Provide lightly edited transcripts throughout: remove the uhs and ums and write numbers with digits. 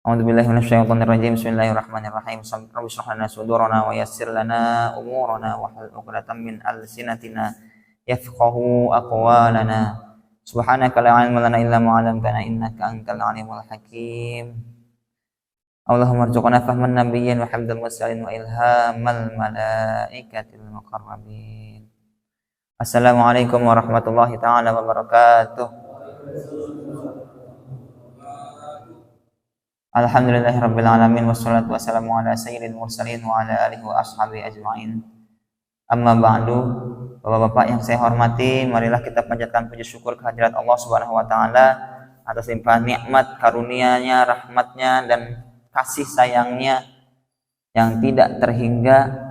A'udzubillahi minasyaitonirrajim. Bismillahirrahmanirrahim. Rabbi shrah lana sudurana wa yassir lana umurana wahlul 'uqdatam min alsinatina yafqahu aqwalana. Subhanaka la 'ilma lana illa ma 'allamtana innaka antal 'alimul hakim. Allahumma arzuqna fahman nabiyyin wa hifdzal mursalin wa ilhamal malaikatil muqarrabin. Assalamualaikum warahmatullahi taala wabarakatuh. Alhamdulillahirabbil alamin wassalatu wassalamu ala sayyidil mursalin wa ala alihi wa ashabihi ajmain. Amma ba'du. Bapak-bapak yang saya hormati, marilah kita panjatkan puji syukur kehadirat Allah Subhanahu wa taala atas limpahan nikmat, karunia-Nya, rahmat-Nya dan kasih sayang-Nya yang tidak terhingga.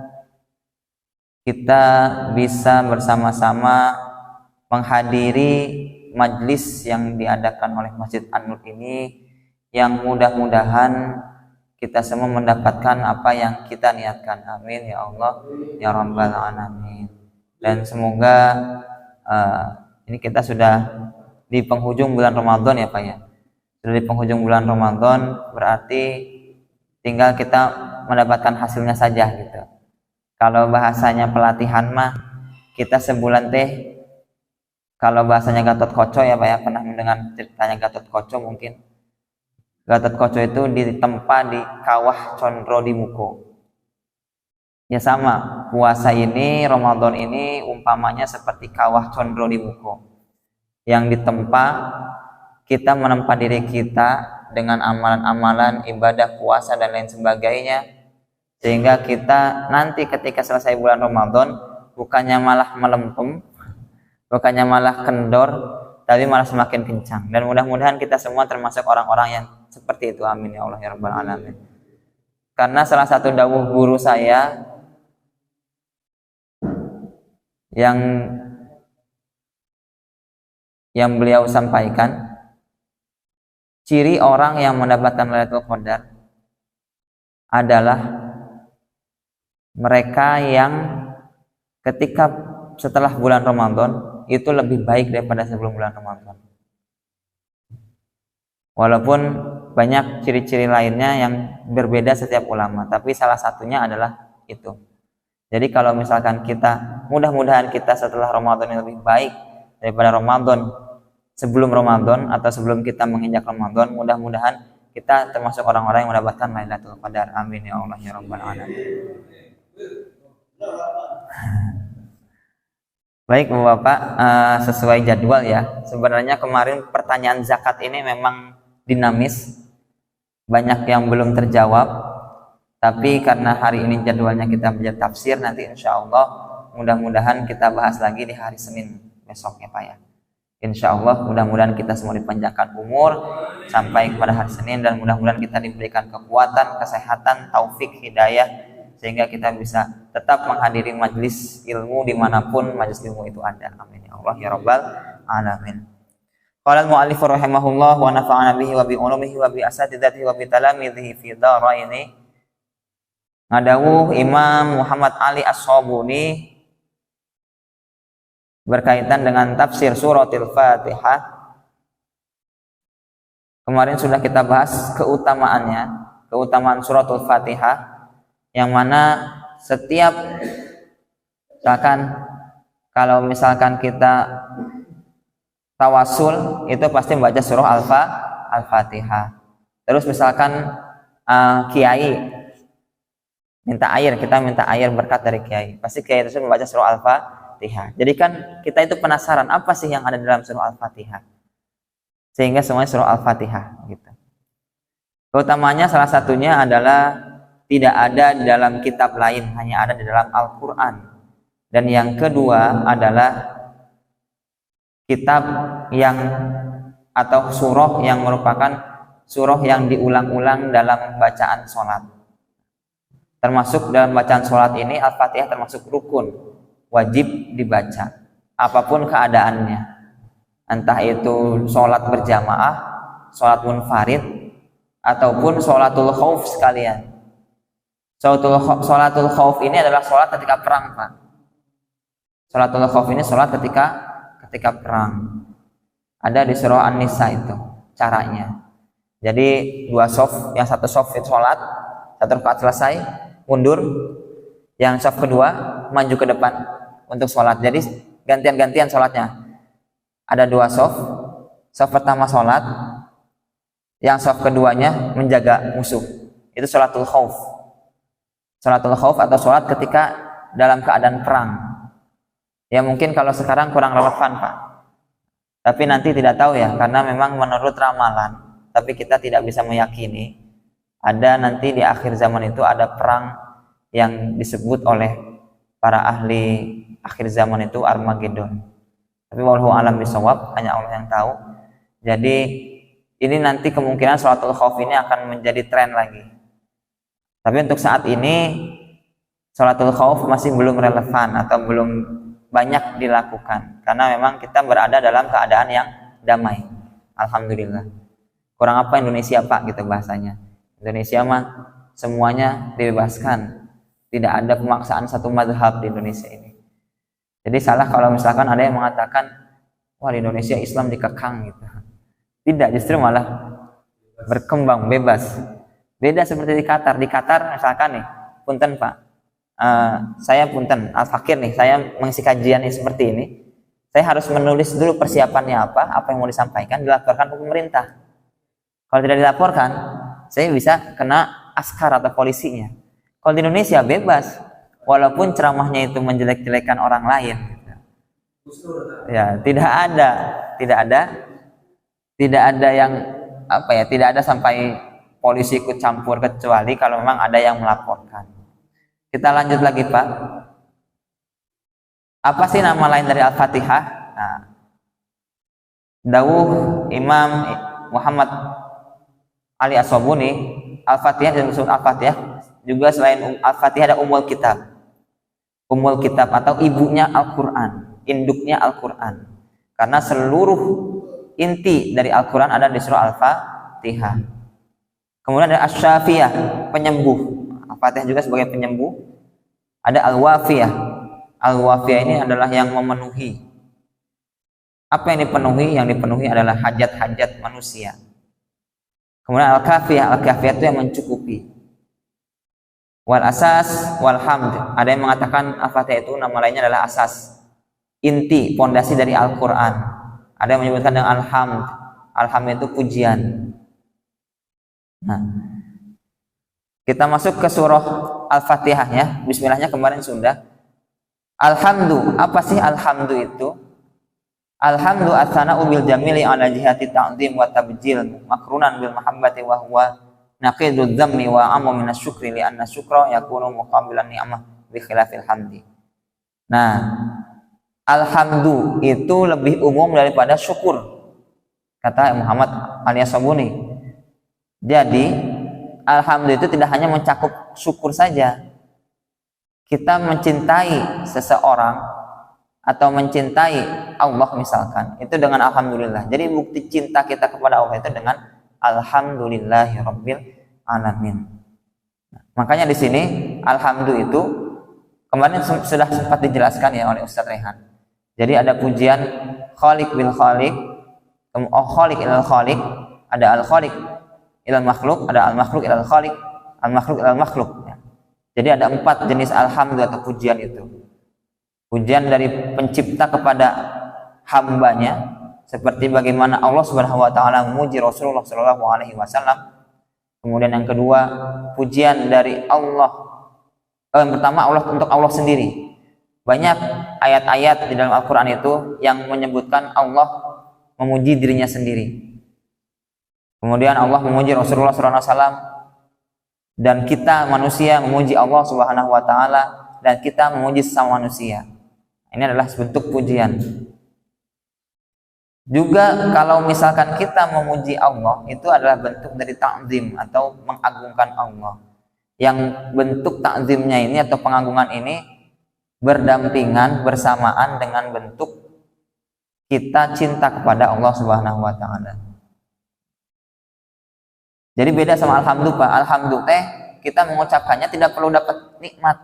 Kita bisa bersama-sama menghadiri majlis yang diadakan oleh Masjid An-Nur ini, yang mudah-mudahan kita semua mendapatkan apa yang kita niatkan. Amin ya Allah ya Rabbal Alamin. Dan semoga ini kita sudah di penghujung bulan Ramadan ya Pak ya. Sudah di penghujung bulan Ramadan, berarti tinggal kita mendapatkan hasilnya saja gitu. Kalau bahasanya pelatihan mah, kita sebulan teh, kalau bahasanya Gatot Koco ya Pak ya, pernah mendengar ceritanya Gatot Koco mungkin. Gatot Koco itu ditempa di kawah condro di muko. Ya sama, puasa ini, Ramadan ini umpamanya seperti kawah condro di muko. Yang ditempa, kita menempa diri kita dengan amalan-amalan, ibadah, puasa dan lain sebagainya. Sehingga kita nanti ketika selesai bulan Ramadan, bukannya malah melempem, bukannya malah kendor, tapi malah semakin kencang. Dan mudah-mudahan kita semua termasuk orang-orang yang seperti itu. Amin ya Allah ya Rabbal Alamin. Karena salah satu dawuh guru saya yang beliau sampaikan, ciri orang yang mendapatkan Lailatul Qadar adalah mereka yang ketika setelah bulan Ramadan itu lebih baik daripada sebelum bulan Ramadan. Walaupun banyak ciri-ciri lainnya yang berbeda setiap ulama, tapi salah satunya adalah itu. Jadi kalau misalkan kita, mudah-mudahan kita setelah Ramadan yang lebih baik daripada Ramadan sebelum Ramadan atau sebelum kita menginjak Ramadan, mudah-mudahan kita termasuk orang-orang yang mendapatkan Lailatul Qadar. Amin ya Allah ya Rabbal Alamin. Baik Bapak, sesuai jadwal ya. Sebenarnya kemarin pertanyaan zakat ini memang dinamis, banyak yang belum terjawab, tapi karena hari ini jadwalnya kita belajar tafsir, nanti insya Allah mudah-mudahan kita bahas lagi di hari Senin besoknya Pak ya. Insya Allah mudah-mudahan kita semua dipanjangkan umur sampai kepada hari Senin, dan mudah-mudahan kita diberikan kekuatan, kesehatan, taufik, hidayah, sehingga kita bisa tetap menghadiri majlis ilmu dimanapun majlis ilmu itu ada. Amin ya Allah ya Rabbal Alamin. Qala al-mu'allif rahimahullah wa nafa'ana bihi wa bi ulumihi wa bi asatidatihi wa bi talamidhihi fi dharaini. Ngadawuh Imam Muhammad Ali As-Sabuni berkaitan dengan tafsir suratul Fatihah. Kemarin sudah kita bahas keutamaannya, keutamaan suratul Fatihah, yang mana setiap kalau misalkan kita tawasul itu pasti membaca surah Al-Fatihah. Terus misalkan kiai minta air, kita minta air berkat dari kiai, pasti kiai itu membaca surah Al-Fatihah. Jadi kan kita itu penasaran apa sih yang ada dalam surah Al-Fatihah, sehingga semuanya surah Al-Fatihah gitu. Keutamanya salah satunya adalah tidak ada di dalam kitab lain, hanya ada di dalam Al-Quran. Dan yang kedua adalah kitab yang atau surah yang merupakan surah yang diulang-ulang dalam bacaan sholat. Termasuk dalam bacaan sholat ini Al-Fatihah termasuk rukun, wajib dibaca apapun keadaannya, entah itu sholat berjamaah, sholat munfarid, ataupun sholatul khauf sekalian. Sholatul khauf ini adalah sholat ketika perang Pak. Sholatul khauf ini sholat ketika perang. Ada di surah An-Nisa itu caranya. Jadi dua soft, yang satu soft itu sholat, satu rakaat selesai, mundur, yang soft kedua maju ke depan untuk sholat. Jadi gantian-gantian sholatnya. Ada dua soft, soft pertama sholat, yang soft keduanya menjaga musuh. Itu sholatul khauf. Sholatul khauf atau sholat ketika dalam keadaan perang. Ya mungkin kalau sekarang kurang relevan Pak, tapi nanti tidak tahu ya, karena memang menurut ramalan, tapi kita tidak bisa meyakini ada nanti di akhir zaman itu ada perang yang disebut oleh para ahli akhir zaman itu Armageddon. Tapi wallahu alam bisawab, hanya Allah yang tahu. Jadi ini nanti kemungkinan sholatul khauf ini akan menjadi tren lagi. Tapi untuk saat ini sholatul khauf masih belum relevan atau belum banyak dilakukan, karena memang kita berada dalam keadaan yang damai. Alhamdulillah. Kurang apa Indonesia Pak gitu bahasanya. Indonesia mah semuanya dibebaskan, tidak ada pemaksaan satu mazhab di Indonesia ini. Jadi salah kalau misalkan ada yang mengatakan wah di Indonesia Islam dikekang gitu. Tidak, justru malah berkembang bebas. Beda seperti di Qatar. Di Qatar misalkan nih, punten Pak, saya punten al-fakir nih, saya mengisi kajian ini seperti ini, saya harus menulis dulu persiapannya apa yang mau disampaikan, dilaporkan ke pemerintah. Kalau tidak dilaporkan, saya bisa kena askar atau polisinya. Kalau di Indonesia bebas, walaupun ceramahnya itu menjelek-jelekan orang lain, ya tidak ada yang apa ya, tidak ada sampai polisi ikut campur, kecuali kalau memang ada yang melaporkan. Kita lanjut lagi Pak. Apa sih nama lain dari Al-Fatihah? Nah, dawuh Imam Muhammad Ali As-Sabuni, Al-Fatihah dan disebut Al-Fatihah juga selain Al-Fatihah ada Ummul Kitab. Ummul Kitab atau ibunya Al-Quran, induknya Al-Quran. Karena seluruh inti dari Al-Quran ada di surah Al-Fatihah. Kemudian ada Asy-Syafiyah, penyembuh. Al-Fatihah juga sebagai penyembuh. Ada Al-Wafiyah. Al-Wafiyah ini adalah yang memenuhi. Apa yang dipenuhi? Yang dipenuhi adalah hajat-hajat manusia. Kemudian Al-Kafiyah. Al-Kafiyah itu yang mencukupi. Wal asas wal hamd. Ada yang mengatakan Al-Fatihah itu nama lainnya adalah asas, inti, pondasi dari Al-Quran. Ada yang menyebutkan dengan Al-Hamd. Al-Hamd itu pujian. Nah, kita masuk ke surah Al-Fatihah ya. Bismillahnya kemarin sudah. Alhamdu, apa sih alhamdu itu? Alhamdu as-sana'u bil jamili ala jihati ta'zim wa tabjil makrunan bil mahabbati wa huwa naqidul dhammi wa ammu minas syukri li anna syukra yakunu muqabilan ni'mah bi khilafil hamdi. Nah, alhamdu itu lebih umum daripada syukur, kata Muhammad Ali As-Sabuni. Jadi alhamdulillah itu tidak hanya mencakup syukur saja. Kita mencintai seseorang atau mencintai Allah misalkan, itu dengan alhamdulillah. Jadi bukti cinta kita kepada Allah itu dengan alhamdulillahirabbil alamin. Nah, makanya di sini alhamdulillah itu kemarin sudah sempat dijelaskan ya oleh Ustaz Rehan. Jadi ada pujian khaliq bil khaliq, khaliq ilal khaliq, ada al khaliq ilal makhluk, ada al makhluk ilal khaliq, al makhluk ilal makhluk ya. Jadi ada 4 jenis alhamdulillah atau pujian itu. Pujian dari pencipta kepada hambanya, seperti bagaimana Allah Subhanahu wa taala memuji Rasulullah sallallahu alaihi wasallam. Kemudian yang kedua, pujian dari Allah. Yang pertama Allah untuk Allah sendiri. Banyak ayat-ayat di dalam Al-Qur'an itu yang menyebutkan Allah memuji dirinya sendiri. Kemudian Allah memuji Rasulullah sallallahu alaihi wasallam, dan kita manusia memuji Allah Subhanahu wa taala, dan kita memuji sesama manusia. Ini adalah bentuk pujian. Juga kalau misalkan kita memuji Allah, itu adalah bentuk dari ta'zim atau mengagungkan Allah. Yang bentuk ta'zimnya ini atau pengagungan ini berdampingan, bersamaan dengan bentuk kita cinta kepada Allah Subhanahu wa taala. Jadi beda sama alhamdulillah. Alhamdulillah kita mengucapkannya tidak perlu dapat nikmat.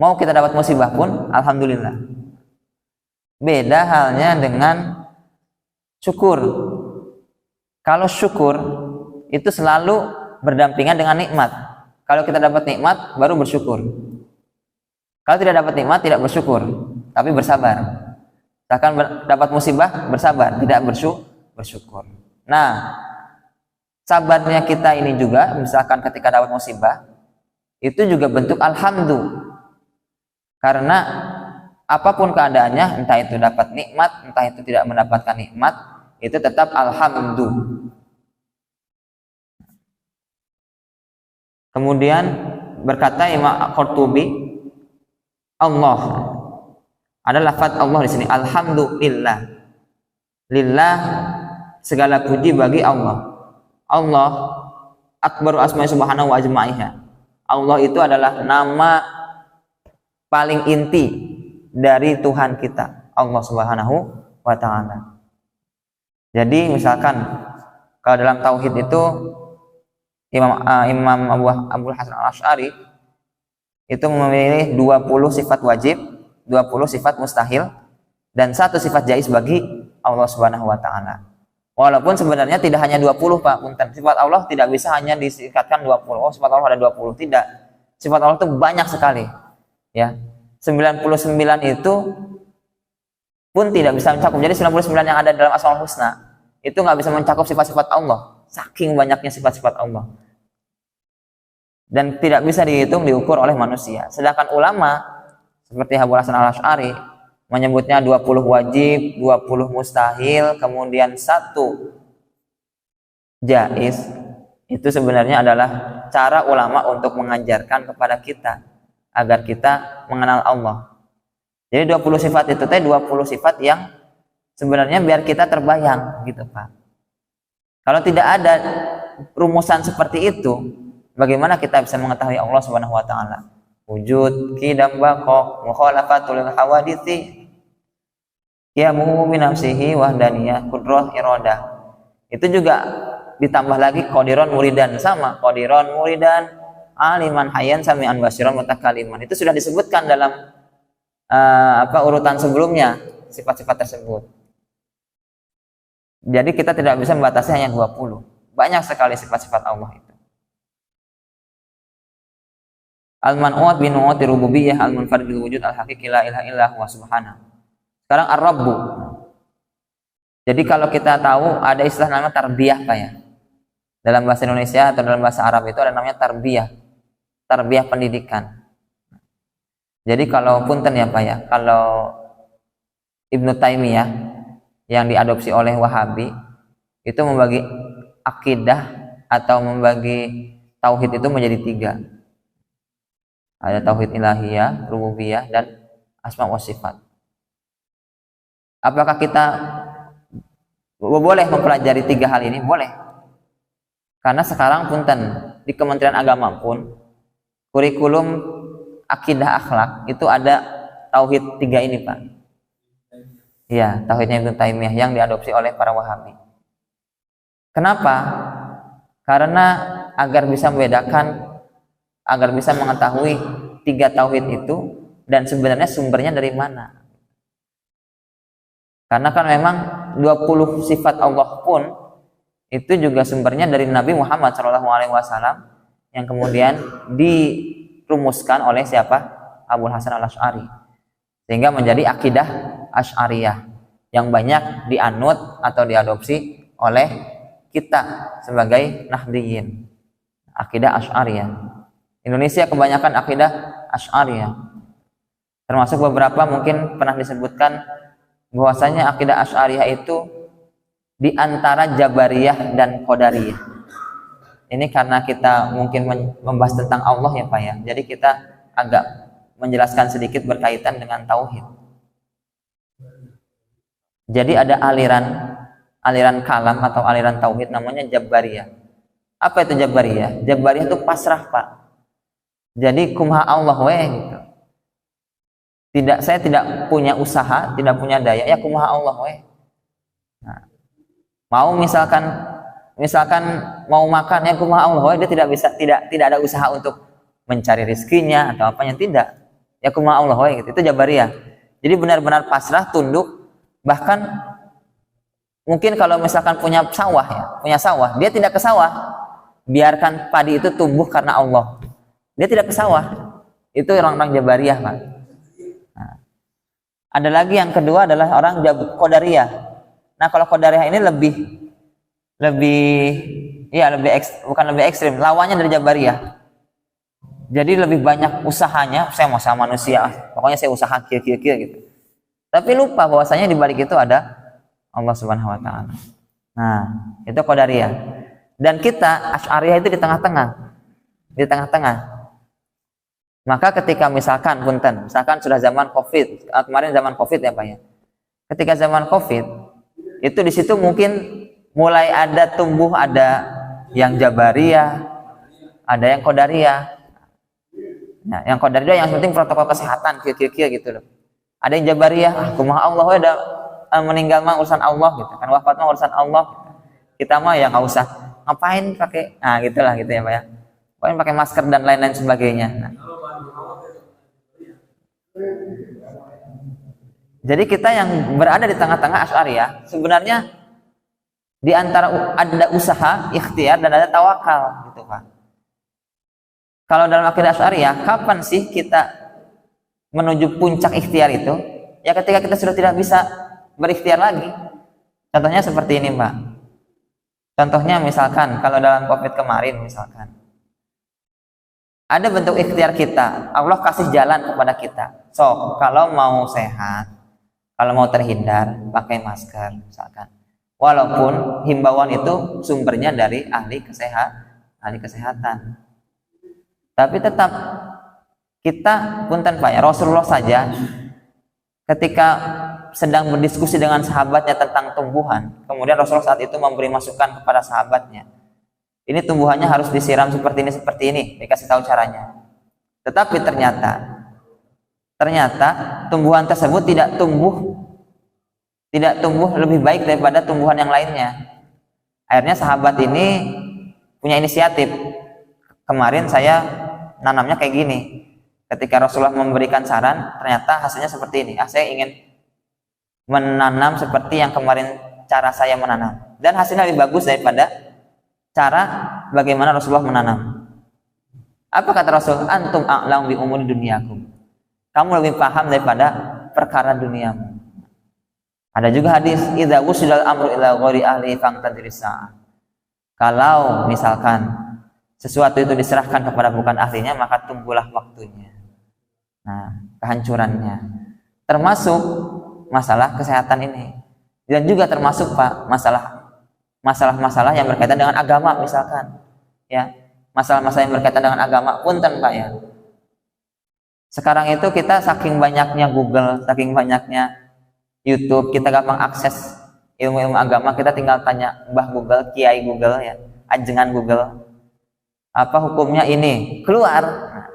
Mau kita dapat musibah pun alhamdulillah. Beda halnya dengan syukur. Kalau syukur itu selalu berdampingan dengan nikmat. Kalau kita dapat nikmat baru bersyukur. Kalau tidak dapat nikmat tidak bersyukur, tapi bersabar. Bahkan dapat musibah bersabar, tidak bersyukur. Nah, sabarnya kita ini juga, misalkan ketika dapat musibah, itu juga bentuk alhamdulillah. Karena apapun keadaannya, entah itu dapat nikmat, entah itu tidak mendapatkan nikmat, itu tetap alhamdulillah. Kemudian berkata Imam Qurtubi, Allah ada lafaz Allah di sini, alhamdulillah. Lillah, segala puji bagi Allah. Allah akbaru asma'i subhanahu wa ajma'iha. Allah itu adalah nama paling inti dari Tuhan kita, Allah Subhanahu wa ta'ala. Jadi misalkan kalau dalam tauhid itu Imam Abu Hasan Al-Asy'ari itu memilih 20 sifat wajib, 20 sifat mustahil, dan 1 sifat jaiz bagi Allah Subhanahu wa ta'ala. Walaupun sebenarnya tidak hanya 20, Pak. Punten. Sifat Allah tidak bisa hanya disingkatkan 20. Oh, sifat Allah ada 20. Tidak. Sifat Allah itu banyak sekali. Ya. 99 itu pun tidak bisa mencakup. Jadi 99 yang ada dalam Asmaul Husna itu nggak bisa mencakup sifat-sifat Allah. Saking banyaknya sifat-sifat Allah. Dan tidak bisa dihitung, diukur oleh manusia. Sedangkan ulama seperti Abu Hasan Al-Asy'ari menyebutnya 20 wajib, 20 mustahil, kemudian 1 jaiz. Itu sebenarnya adalah cara ulama untuk mengajarkan kepada kita agar kita mengenal Allah. Jadi 20 sifat itu 20 sifat yang sebenarnya biar kita terbayang gitu, Pak. Kalau tidak ada rumusan seperti itu, bagaimana kita bisa mengetahui Allah Subhanahu wa taala? Wujud, qidam, baqa, mukhalafatul hawadithi, qiyamu bi nafsihi wahdaniyah, qudrah, iradah. Itu juga ditambah lagi qadiron muridan, sama qadiron muridan, aliman hayyan sami'an basiran mutakaliman. Itu sudah disebutkan dalam urutan sebelumnya sifat-sifat tersebut. Jadi kita tidak bisa membatasi hanya 20. Banyak sekali sifat-sifat Allah itu. Al-man'ut bi nu'uti rububiyyah, al-munfarid bil wujud, al-haqiqi la ilaha illa huwa subhanahu. Sekarang ar-rabbu. Jadi kalau kita tahu ada istilah namanya tarbiyah, Pak, ya. Dalam bahasa Indonesia atau dalam bahasa Arab itu ada namanya tarbiyah. Tarbiyah pendidikan. Jadi kalau punten ya, Pak, ya, kalau Ibnu Taimiyah yang diadopsi oleh Wahabi itu membagi akidah atau membagi tauhid itu menjadi 3. Ada tauhid ilahiyah, rububiyah, dan asma wa sifat. Apakah kita boleh mempelajari 3 hal ini? Boleh. Karena sekarang punten di Kementerian Agama pun kurikulum akidah akhlak itu ada tauhid 3 ini, Pak. Iya, tauhidnya Ibnu Taimiyah yang diadopsi oleh para Wahabi. Kenapa? Karena agar bisa membedakan, agar bisa mengetahui 3 tauhid itu dan sebenarnya sumbernya dari mana. Karena kan memang 20 sifat Allah pun itu juga sumbernya dari Nabi Muhammad SAW yang kemudian dirumuskan oleh siapa? Abu Hasan Al-Asy'ari. Sehingga menjadi akidah Asy'ariyah yang banyak dianut atau diadopsi oleh kita sebagai Nahdiyin. Akidah Asy'ariyah. Indonesia kebanyakan akidah Asy'ariyah. Termasuk beberapa mungkin pernah disebutkan bahwasanya akidah Asy'ariyah itu di antara Jabariyah dan Qadariyah. Ini karena kita mungkin membahas tentang Allah ya, Pak, ya. Jadi kita agak menjelaskan sedikit berkaitan dengan tauhid. Jadi ada aliran kalam atau aliran tauhid namanya Jabariyah. Apa itu Jabariyah? Jabariyah itu pasrah, Pak. Jadi kumha Allah gitu. Saya tidak punya usaha, tidak punya daya, ya kumha Allah Nah, mau misalkan mau makan, ya kumha Allah dia tidak ada usaha untuk mencari rezekinya atau apanya, tidak. Ya kumha Allah gitu. Itu Jabariyah. Jadi benar-benar pasrah, tunduk, bahkan Mungkin kalau misalkan punya sawah ya, punya sawah, dia tidak ke sawah, biarkan padi itu tumbuh karena Allah. Dia tidak ke sawah. Itu orang-orang Jabariyah, Pak. Nah, ada lagi yang kedua adalah orang Qadariyah. Nah, kalau Qadariyah ini bukan lebih ekstrim, lawannya dari Jabariyah. Jadi lebih banyak usahanya, saya mau sama manusia, pokoknya saya usaha kira-kira gitu. Tapi lupa bahwasanya di balik itu ada Allah Subhanahu wa taala. Nah, itu Qadariyah. Dan kita Asy'ariyah itu di tengah-tengah. Di tengah-tengah. Maka ketika misalkan sudah zaman Covid, kemarin zaman Covid ya Pak ya. Ketika zaman Covid, itu di situ mungkin mulai ada yang Jabariyah, ada yang Qadariyah. Nah, yang Qadariyah yang penting protokol kesehatan kira-kira gitu loh. Ada yang Jabariyah, kumaha Allah udah meninggal mah urusan Allah gitu kan, wafat mah urusan Allah. Kita mah ya nggak usah ngapain pakai, gitulah gitu ya Pak ya. Ngapain pakai masker dan lain-lain sebagainya. Nah. Jadi kita yang berada di tengah-tengah Asy'ariyah sebenarnya di antara ada usaha, ikhtiar dan ada tawakal gitu Pak. Kalau dalam akidah Asy'ariyah, kapan sih kita menuju puncak ikhtiar itu? Ya ketika kita sudah tidak bisa berikhtiar lagi. Contohnya seperti ini Pak. Contohnya misalkan kalau dalam Covid kemarin misalkan ada bentuk ikhtiar kita, Allah kasih jalan kepada kita. So, kalau mau sehat, kalau mau terhindar, pakai masker misalkan. Walaupun himbauan itu sumbernya dari ahli kesehatan. Tapi tetap kita punten Pak ya, Rasulullah saja ketika sedang berdiskusi dengan sahabatnya tentang tumbuhan, kemudian Rasulullah saat itu memberi masukan kepada sahabatnya. Ini tumbuhannya harus disiram seperti ini, dikasih tahu caranya. Tetapi ternyata tumbuhan tersebut tidak tumbuh lebih baik daripada tumbuhan yang lainnya. Akhirnya sahabat ini punya inisiatif. Kemarin saya nanamnya kayak gini. Ketika Rasulullah memberikan saran, ternyata hasilnya seperti ini. Saya ingin menanam seperti yang kemarin cara saya menanam. Dan hasilnya lebih bagus daripada cara bagaimana Rasulullah menanam. Apa kata Rasul? Antum a'lam bi umuri dunyakum. Kamu lebih paham daripada perkara duniamu. Ada juga hadis, idza wusidal amru ila ghairi ahli fangtadris sa'ah. Kalau misalkan sesuatu itu diserahkan kepada bukan ahlinya, maka tunggulah waktunya. Nah, kehancurannya. Termasuk masalah kesehatan ini. Dan juga termasuk Pak, masalah-masalah yang berkaitan dengan agama misalkan. Ya, masalah-masalah yang berkaitan dengan agama punten Pak ya. Sekarang itu kita saking banyaknya Google, saking banyaknya YouTube, kita gampang akses ilmu-ilmu agama. Kita tinggal tanya Mbah Google, Kiai Google ya, ajengan Google. Apa hukumnya ini? Keluar. Nah,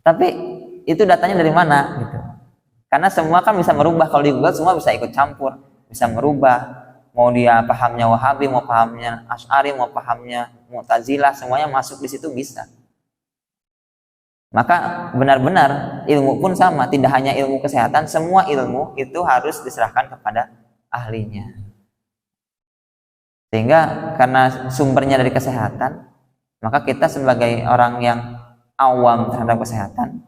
tapi itu datanya dari mana gitu. Karena semua kan bisa merubah, kalau di Google semua bisa ikut campur, bisa merubah. Mau dia pahamnya Wahabi, mau pahamnya Asy'ari, mau pahamnya Mu'tazilah, semuanya masuk di situ bisa. Maka benar-benar ilmu pun sama, tidak hanya ilmu kesehatan, semua ilmu itu harus diserahkan kepada ahlinya. Sehingga karena sumbernya dari kesehatan, maka kita sebagai orang yang awam terhadap kesehatan,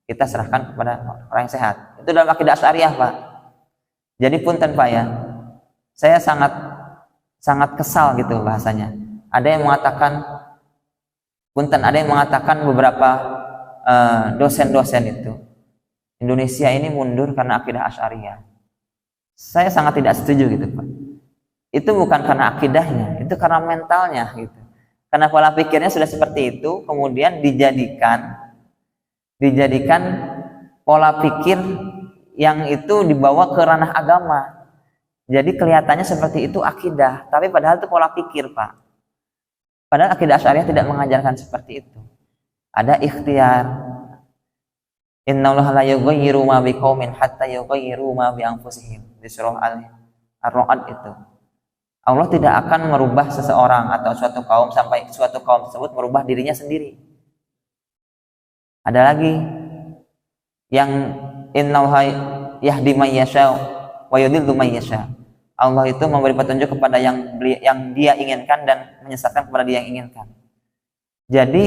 kita serahkan kepada orang yang sehat. Itu dalam akidah Asy'ariyah Pak. Jadi punten Pak ya, saya sangat kesal gitu bahasanya. Ada yang mengatakan beberapa dosen-dosen itu Indonesia ini mundur karena akidah Asy'ariyah. Saya sangat tidak setuju gitu Pak. Itu bukan karena akidahnya, itu karena mentalnya gitu. Karena pola pikirnya sudah seperti itu, kemudian dijadikan pola pikir yang itu dibawa ke ranah agama. Jadi kelihatannya seperti itu akidah, tapi padahal itu pola pikir Pak. Padahal akidah Asy'ariyah tidak mengajarkan seperti itu. Ada ikhtiar. Innallaha la yughayyiru ma biqaumin hatta yughayyiru ma bi anfusihim. Di surah Ar-Ra'd itu. Allah tidak akan merubah seseorang atau suatu kaum sampai suatu kaum tersebut merubah dirinya sendiri. Ada lagi yang innallaha yahdi may yasha wa yudhillu may yasha. Allah itu memberi petunjuk kepada yang dia inginkan dan menyesatkan kepada dia yang inginkan. Jadi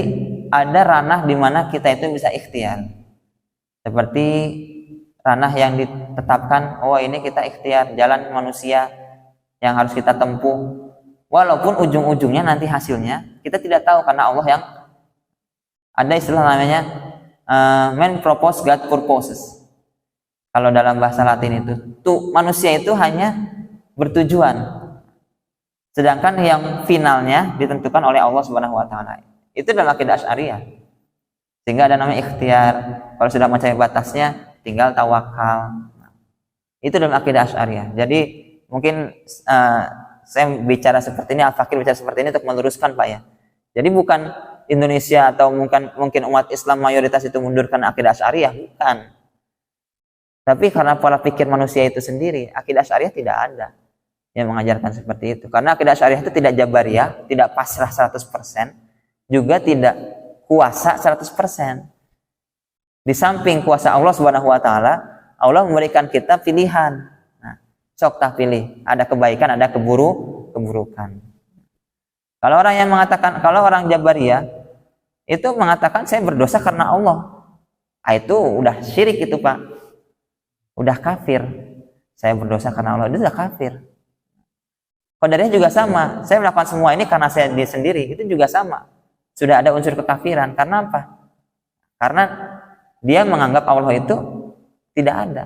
ada ranah di mana kita itu bisa ikhtiar. Seperti ranah yang ditetapkan, oh ini kita ikhtiar, jalan manusia yang harus kita tempuh. Walaupun ujung-ujungnya nanti hasilnya kita tidak tahu, karena Allah yang ada istilah namanya man propose God purposes. Kalau dalam bahasa Latin itu, manusia itu hanya bertujuan, sedangkan yang finalnya ditentukan oleh Allah Subhanahu wa taala. Itu dalam akidah Asy'ariyah. Sehingga ada namanya ikhtiar. Kalau sudah mencapai batasnya tinggal tawakal. Itu dalam akidah Asy'ariyah. Jadi mungkin saya bicara seperti ini, Al-Fakir bicara seperti ini untuk meluruskan Pak ya. Jadi bukan Indonesia atau mungkin umat Islam mayoritas itu mundur karena akidah Asy'ariyah, bukan. Tapi karena pola pikir manusia itu sendiri, akidah Asy'ariyah tidak ada yang mengajarkan seperti itu. Karena akidah Asy'ariyah itu tidak jabariyah, tidak pasrah 100%, juga tidak kuasa 100%. Di samping kuasa Allah Subhanahu wa taala, Allah memberikan kita pilihan. Nah, sok tah pilih, ada kebaikan, ada keburukan. Kalau orang jabariyah itu mengatakan saya berdosa karena Allah. Itu udah syirik itu, Pak. Udah kafir. Saya berdosa karena Allah, itu sudah kafir. Qadariyah juga sama. Saya melakukan semua ini karena saya sendiri, itu juga sama. Sudah ada unsur kekafiran. Karena apa? Karena dia menganggap Allah itu tidak ada.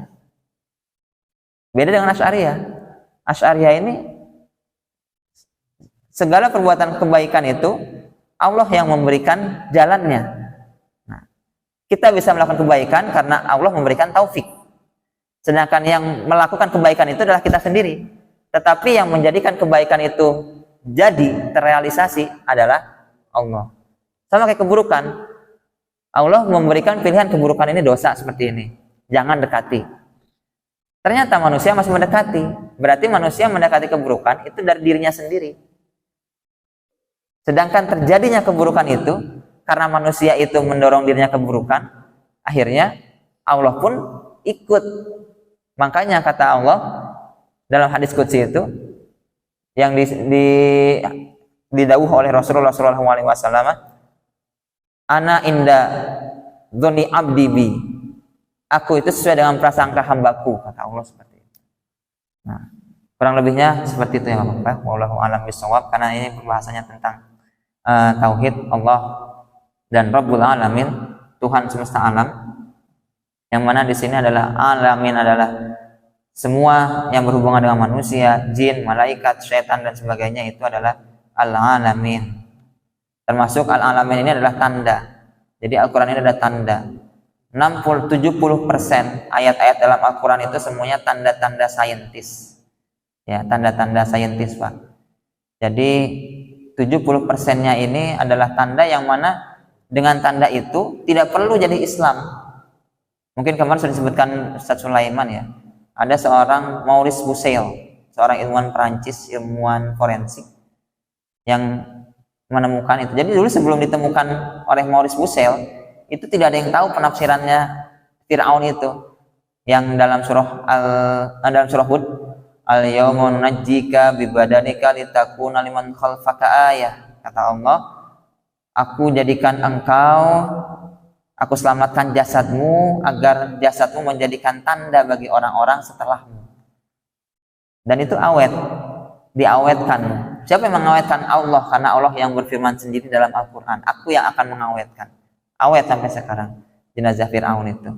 Beda dengan Asy'ariyah. Asy'ariyah ini segala perbuatan kebaikan itu Allah yang memberikan jalannya. Nah, kita bisa melakukan kebaikan karena Allah memberikan taufik. Sedangkan yang melakukan kebaikan itu adalah kita sendiri. Tetapi yang menjadikan kebaikan itu jadi terrealisasi adalah Allah. Sama kayak keburukan. Allah memberikan pilihan keburukan ini dosa seperti ini. Jangan dekati. Ternyata manusia masih mendekati. Berarti manusia mendekati keburukan itu dari dirinya sendiri. Sedangkan terjadinya keburukan itu karena manusia itu mendorong dirinya keburukan, akhirnya Allah pun ikut. Makanya kata Allah dalam hadis qudsi itu yang didawuh oleh Rasulullah SAW, ana inda dzoni abdi bi, aku itu sesuai dengan prasangka hambaku, kata Allah seperti itu. Nah, kurang lebihnya seperti itu ya Bapak. Wallahu a'lam bishawab, karena ini pembahasannya tentang tauhid Allah dan Rabbul Alamin, Tuhan semesta alam. Yang mana di sini adalah alamin adalah semua yang berhubungan dengan manusia, jin, malaikat, syaitan dan sebagainya, itu adalah al-alamin. Termasuk al-alamin ini adalah tanda. Jadi Al-Qur'an ini adalah tanda. 60-70% ayat-ayat dalam Al-Qur'an itu semuanya tanda-tanda saintis. Ya, tanda-tanda saintis, Pak. Jadi 70%-nya ini adalah tanda yang mana dengan tanda itu tidak perlu jadi Islam. Mungkin kemarin sudah disebutkan Ustaz Sulaiman ya. Ada seorang Maurice Bucaille, seorang ilmuwan Perancis, ilmuwan forensik yang menemukan itu. Jadi dulu sebelum ditemukan oleh Maurice Bucaille, itu tidak ada yang tahu penafsirannya Fir'aun itu. Yang dalam surah Hud, al-yawma nunajjika bibadanika litakuna liman khalfaka ayah. Kata Allah, aku jadikan aku selamatkan jasadmu agar jasadmu menjadikan tanda bagi orang-orang setelahmu. Dan itu awet, diawetkan. Siapa yang mengawetkan? Allah, karena Allah yang berfirman sendiri dalam Al-Quran, aku yang akan mengawetkan. Awet sampai sekarang jenazah Fir'aun itu,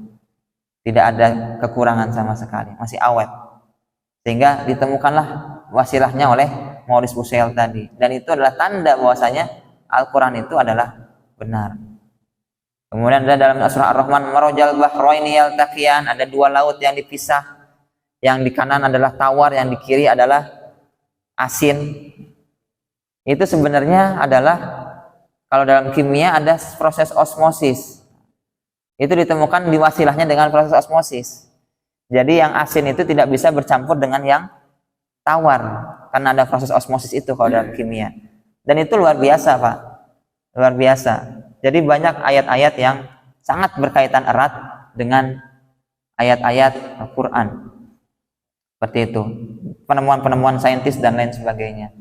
tidak ada kekurangan sama sekali, masih awet. Sehingga ditemukanlah wasilahnya oleh Maurice Bucaille tadi, dan itu adalah tanda bahwasanya Al-Quran itu adalah benar. Kemudian ada dalam surah Ar-Rahman, marajal bahraini yaltaqiyan, ada dua laut yang dipisah. Yang di kanan adalah tawar, yang di kiri adalah asin. Itu sebenarnya adalah, kalau dalam kimia ada proses osmosis. Itu ditemukan di wasilahnya dengan proses osmosis. Jadi yang asin itu tidak bisa bercampur dengan yang tawar, karena ada proses osmosis itu kalau dalam kimia. Dan itu luar biasa, Pak. Luar biasa. Jadi banyak ayat-ayat yang sangat berkaitan erat dengan ayat-ayat Al-Quran. Seperti itu. penemuan-penemuan saintis dan lain sebagainya.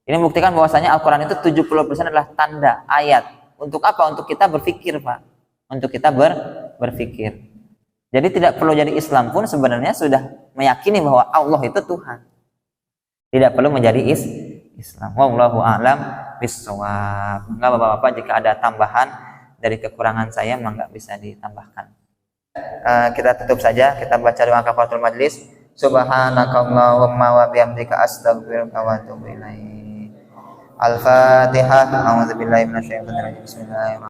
Ini membuktikan bahwasanya Al-Quran itu 70% adalah tanda, ayat. Untuk apa? Untuk kita berpikir, Pak. Untuk kita berpikir. Jadi tidak perlu jadi Islam pun sebenarnya sudah meyakini bahwa Allah itu Tuhan. Tidak perlu menjadi Islam. Wallahu a'lam bishawab. Enggak Bapak-bapak, jika ada tambahan dari kekurangan saya maka bisa ditambahkan. Kita tutup saja, kita baca doa kafaratul majlis. Subhanakallahumma wa bihamdika astaghfiruka wa atubu ilaik. Al-Fatihah. A'udzubillahi minasyaitonir rajim. Bismillahirrahmanirrahim.